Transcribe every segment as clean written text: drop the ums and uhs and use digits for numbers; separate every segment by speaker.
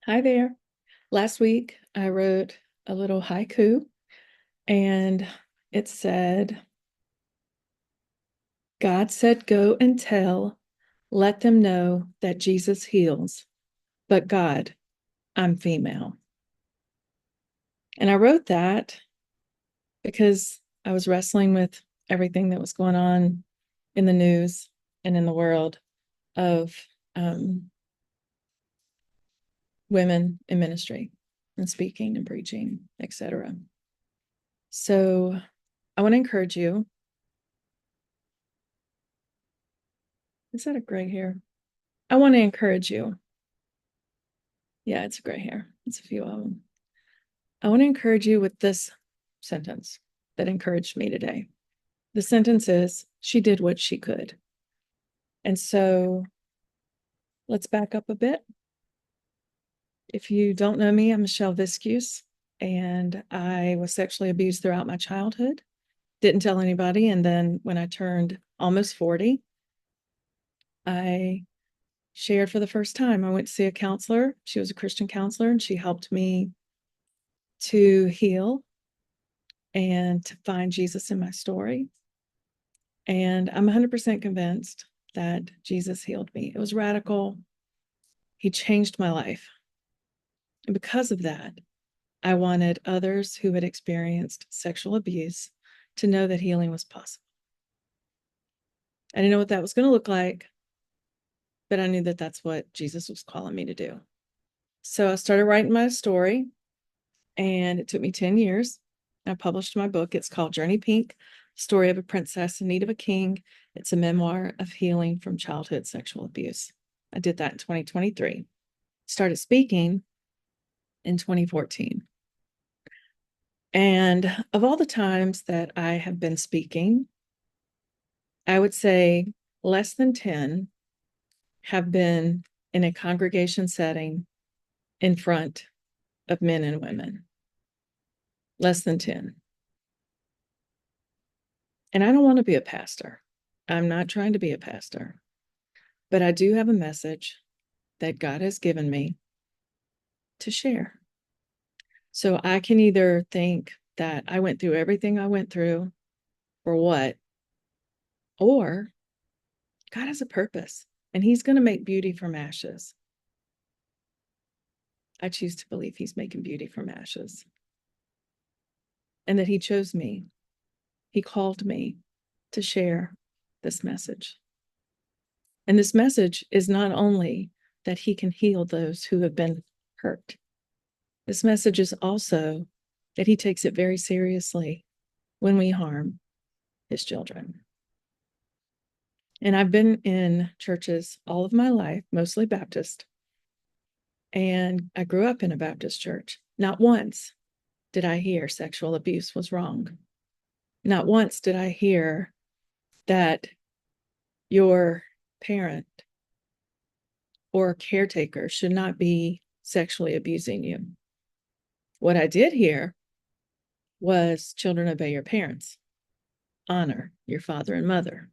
Speaker 1: Hi there. Last week I wrote a little haiku and it said, God said, go and tell, let them know that Jesus heals. But God, I'm female. And I wrote that because I was wrestling with everything that was going on in the news and in the world of women in ministry and speaking and preaching, etc. So I want to encourage you. Is that a gray hair? I want to encourage you. Yeah, it's a gray hair. It's a few of them. I want to encourage you with this sentence that encouraged me today. The sentence is, she did what she could. And so let's back up a bit. If you don't know me, I'm Michelle Viscuse, and I was sexually abused throughout my childhood. Didn't tell anybody. And then when I turned almost 40, I shared for the first time. I went to see a counselor. She was a Christian counselor, and she helped me to heal and to find Jesus in my story. And I'm 100% convinced that Jesus healed me. It was radical. He changed my life. And because of that, I wanted others who had experienced sexual abuse to know that healing was possible. I didn't know what that was going to look like, but I knew that that's what Jesus was calling me to do. So I started writing my story, and it took me 10 years. I published my book. It's called Journey Pink, Story of a Princess in Need of a King. It's a memoir of healing from childhood sexual abuse. I did that in 2023. Started speaking in 2014. And of all the times that I have been speaking, I would say less than 10 have been in a congregation setting in front of men and women. Less than 10. And I don't want to be a pastor. I'm not trying to be a pastor, but I do have a message that God has given me to share. So I can either think that I went through everything I went through for what, or God has a purpose and he's going to make beauty from ashes. I choose to believe he's making beauty from ashes and that he chose me. He called me to share this message. And this message is not only that he can heal those who have been hurt. This message is also that he takes it very seriously when we harm his children. And I've been in churches all of my life, mostly Baptist. And I grew up in a Baptist church. Not once did I hear sexual abuse was wrong. Not once did I hear that your parent or caretaker should not be sexually abusing you. What I did hear was children, obey your parents, honor your father and mother.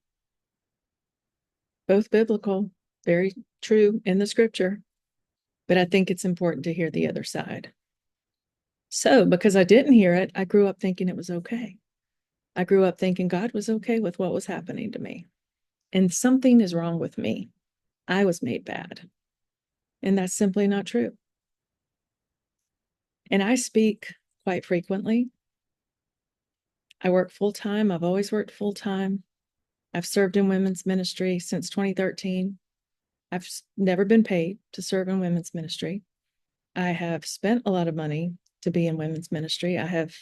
Speaker 1: Both biblical, very true in the scripture, but I think it's important to hear the other side. So because I didn't hear it, I grew up thinking it was okay. I grew up thinking God was okay with what was happening to me. And something is wrong with me. I was made bad. And that's simply not true. And I speak quite frequently. I work full time. I've always worked full time. I've served in women's ministry since 2013. I've never been paid to serve in women's ministry. I have spent a lot of money to be in women's ministry. I have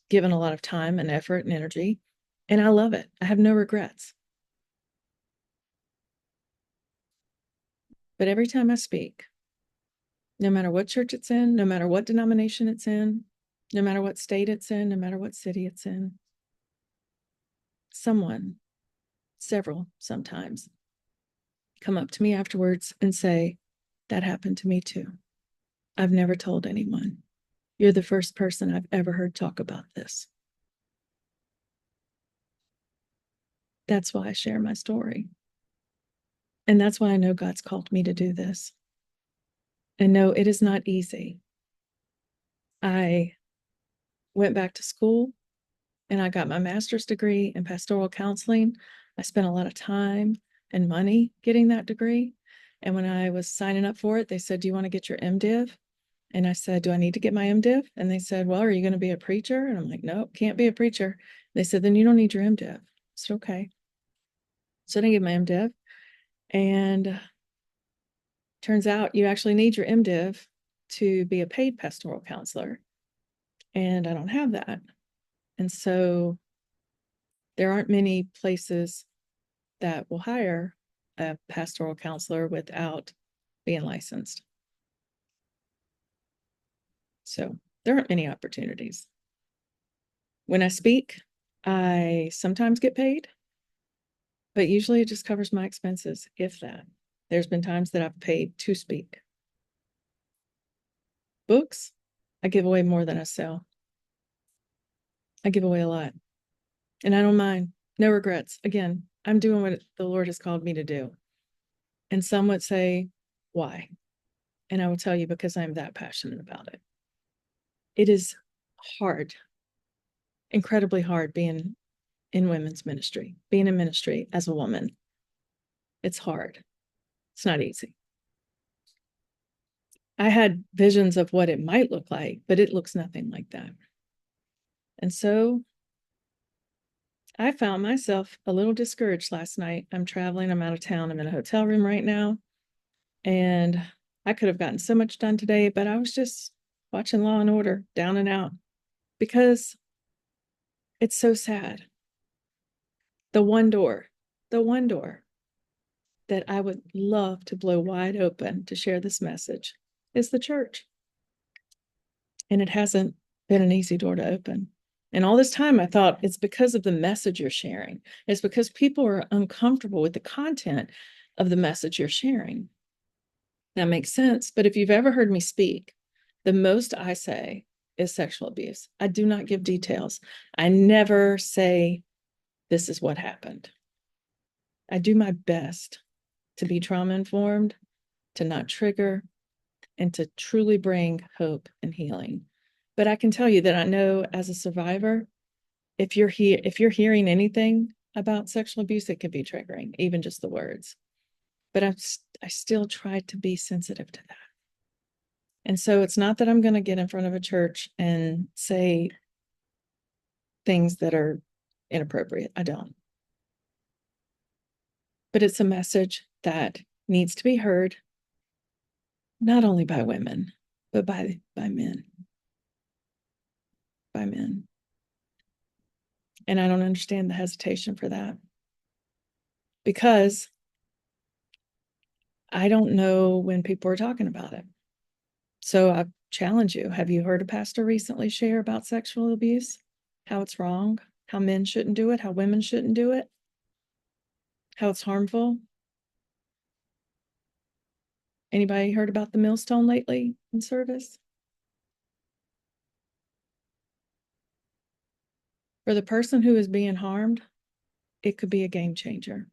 Speaker 1: given a lot of time and effort and energy, and I love it. I have no regrets. But every time I speak, no matter what church it's in, no matter what denomination it's in, no matter what state it's in, no matter what city it's in, someone, several sometimes, come up to me afterwards and say, that happened to me too. I've never told anyone. You're the first person I've ever heard talk about this. That's why I share my story. And that's why I know God's called me to do this. And no, it is not easy. I went back to school and I got my master's degree in pastoral counseling. I spent a lot of time and money getting that degree. And when I was signing up for it, they said, "Do you want to get your MDiv?" And I said, "Do I need to get my MDiv?" And they said, "Well, are you going to be a preacher?" And I'm like, "Nope, can't be a preacher." They said, "Then you don't need your MDiv." I said, "Okay." So I didn't get my MDiv. And turns out you actually need your MDiv to be a paid pastoral counselor. And I don't have that. And so there aren't many places that will hire a pastoral counselor without being licensed. So there aren't many opportunities. When I speak, I sometimes get paid, but usually it just covers my expenses, if that. There's been times that I've paid to speak. Books, I give away more than I sell. I give away a lot, and I don't mind. No regrets. Again, I'm doing what the Lord has called me to do. And some would say, why? And I will tell you, because I'm that passionate about it. It is hard, incredibly hard being in women's ministry, being in ministry as a woman. It's hard. It's not easy. I had visions of what it might look like, but it looks nothing like that. And so I found myself a little discouraged last night. I'm traveling, I'm out of town, I'm in a hotel room right now. And I could have gotten so much done today, but I was just watching Law and Order down and out because it's so sad. The one door that I would love to blow wide open to share this message is the church. And it hasn't been an easy door to open. And all this time, I thought it's because of the message you're sharing. It's because people are uncomfortable with the content of the message you're sharing. That makes sense. But if you've ever heard me speak, the most I say is sexual abuse. I do not give details. I never say, this is what happened. I do my best to be trauma informed, to not trigger, and to truly bring hope and healing. But I can tell you that I know as a survivor, if you're hearing anything about sexual abuse, it can be triggering, even just the words. But I still try to be sensitive to that. And so it's not that I'm going to get in front of a church and say things that are inappropriate. I don't. But it's a message that needs to be heard, not only by women, but by men. By men. And I don't understand the hesitation for that. Because I don't know when people are talking about it. So I challenge you. Have you heard a pastor recently share about sexual abuse? How it's wrong, how men shouldn't do it, how women shouldn't do it, how it's harmful? Anybody heard about the millstone lately in service? For the person who is being harmed, it could be a game changer.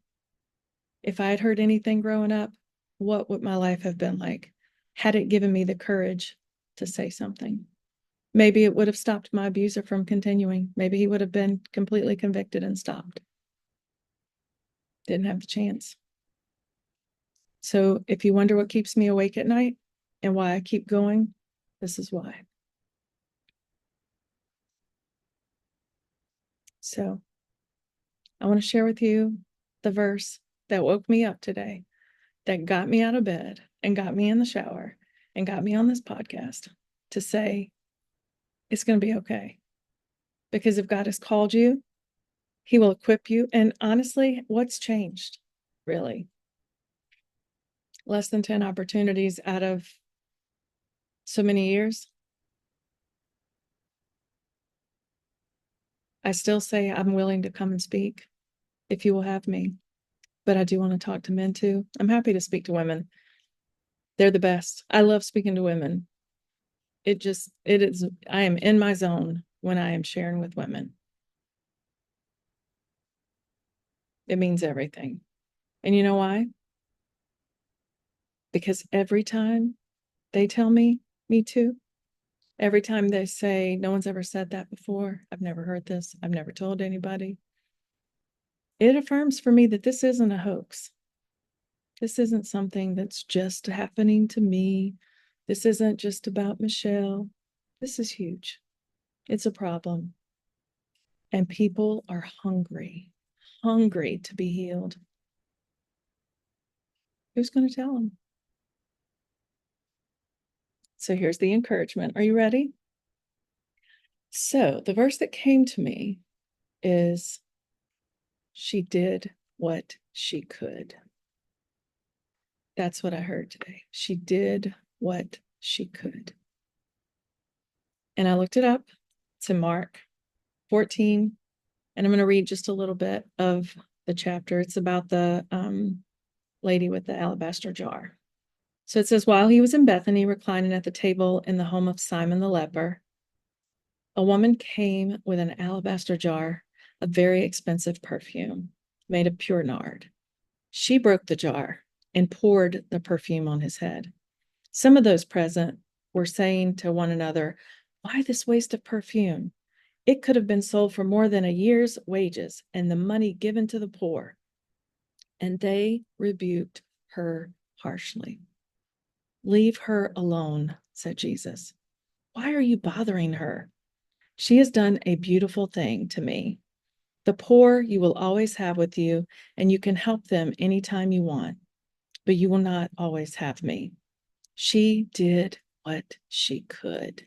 Speaker 1: If I had heard anything growing up, what would my life have been like had it given me the courage to say something? Maybe it would have stopped my abuser from continuing. Maybe he would have been completely convicted and stopped. Didn't have the chance. So if you wonder what keeps me awake at night and why I keep going, this is why. So I want to share with you the verse that woke me up today, that got me out of bed and got me in the shower and got me on this podcast to say, it's going to be okay. Because if God has called you, he will equip you. And honestly, what's changed? Really? Less than 10 opportunities out of so many years. I still say I'm willing to come and speak if you will have me. But I do want to talk to men too. I'm happy to speak to women. They're the best. I love speaking to women. It is, I am in my zone when I am sharing with women. It means everything. And you know why? Because every time they tell me too. Every time they say, no one's ever said that before, I've never heard this, I've never told anybody. It affirms for me that this isn't a hoax. This isn't something that's just happening to me. This isn't just about Michelle. This is huge. It's a problem. And people are hungry to be healed. Who's going to tell them? So here's the encouragement. Are you ready? So the verse that came to me is, she did what she could. That's what I heard today. She did what she could. And I looked it up. It's in Mark 14. And I'm going to read just a little bit of the chapter. It's about the lady with the alabaster jar. So it says, while he was in Bethany, reclining at the table in the home of Simon the leper, a woman came with an alabaster jar of very expensive perfume made of pure nard. She broke the jar and poured the perfume on his head. Some of those present were saying to one another, why this waste of perfume? It could have been sold for more than a year's wages and the money given to the poor. And they rebuked her harshly. Leave her alone, said Jesus. Why are you bothering her? She has done a beautiful thing to me. The poor you will always have with you, and you can help them anytime you want, but you will not always have me. She did what she could.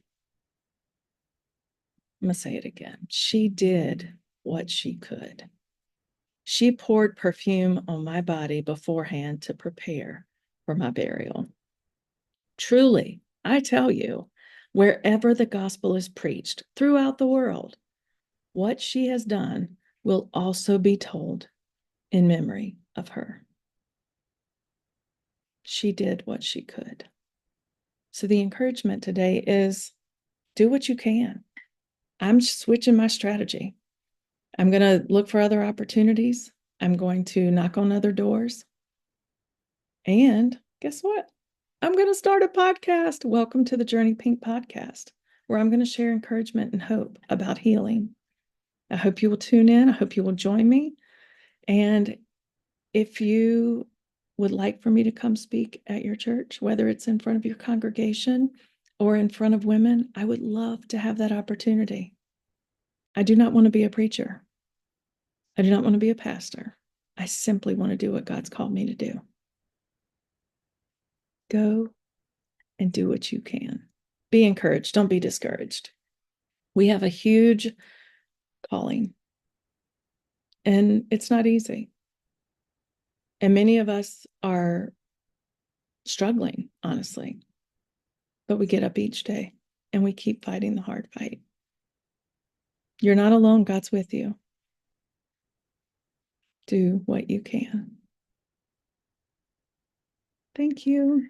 Speaker 1: I'm going to say it again. She did what she could. She poured perfume on my body beforehand to prepare for my burial. Truly, I tell you, wherever the gospel is preached throughout the world, what she has done will also be told in memory of her. She did what she could. So the encouragement today is do what you can. I'm switching my strategy. I'm going to look for other opportunities. I'm going to knock on other doors. And guess what? I'm going to start a podcast. Welcome to the Journey Pink podcast, where I'm going to share encouragement and hope about healing. I hope you will tune in. I hope you will join me. And if you would like for me to come speak at your church, whether it's in front of your congregation or in front of women, I would love to have that opportunity. I do not want to be a preacher. I do not want to be a pastor. I simply want to do what God's called me to do. Go and do what you can. Be encouraged. Don't be discouraged. We have a huge calling, and it's not easy. And many of us are struggling, honestly. But we get up each day and we keep fighting the hard fight. You're not alone. God's with you. Do what you can. Thank you.